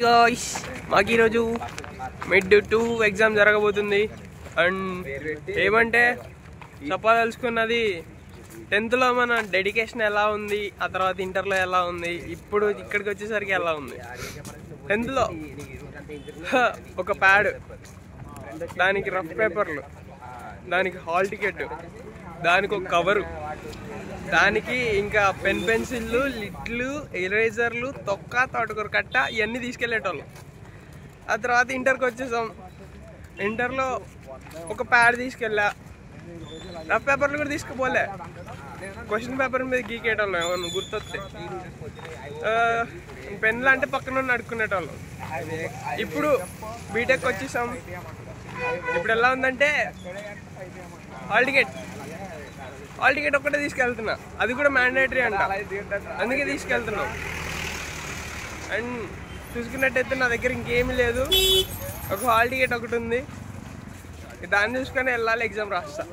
guys మాకు ఈరోజు mid 2 exam జరగబోతుంది అండ్ ఏమంటే చెప్పదలుచుకున్నది 10th లో మన డెడికేషన్ ఎలా ఉంది ఆ తర్వాత ఇంటర్ లో ఎలా ఉంది ఇప్పుడు ఇక్కడికి వచ్చేసరికి ఎలా ఉంది 10th లో ఒక ప్యాడ్ దానికి రఫ్ పేపర్లు దానికి హాల్ టికెట్ దానికి ఒక కవరు దానికి ఇంకా పెన్ పెన్సిళ్ళు లిట్లు ఎరేజర్లు తొక్క తోటకూర కట్ట ఇవన్నీ తీసుకెళ్ళేటోళ్ళం ఆ తర్వాత ఇంటర్కి వచ్చేసాం ఇంటర్లో ఒక ప్యాడ్ తీసుకెళ్ళా రఫ్ పేపర్లు కూడా తీసుకుపోలే క్వశ్చన్ పేపర్ మీద గీకేటోళ్ళం ఏమన్నా గుర్తొస్తే పెన్లు అంటే పక్కన అడుక్కునేటోళ్ళం ఇప్పుడు బీటెక్ వచ్చేసాం ఇప్పుడు ఎలా ఉందంటే హాల్ టికెట్ ఒక్కటే తీసుకెళ్తున్నా అది కూడా మ్యాండేటరీ అంట అందుకే తీసుకెళ్తున్నాం అండ్ చూసుకున్నట్టయితే నా దగ్గర ఇంకేమీ లేదు ఒక హాల్ టికెట్ ఒకటి ఉంది దాన్ని చూసుకొని వెళ్ళాలి ఎగ్జామ్ రాస్తా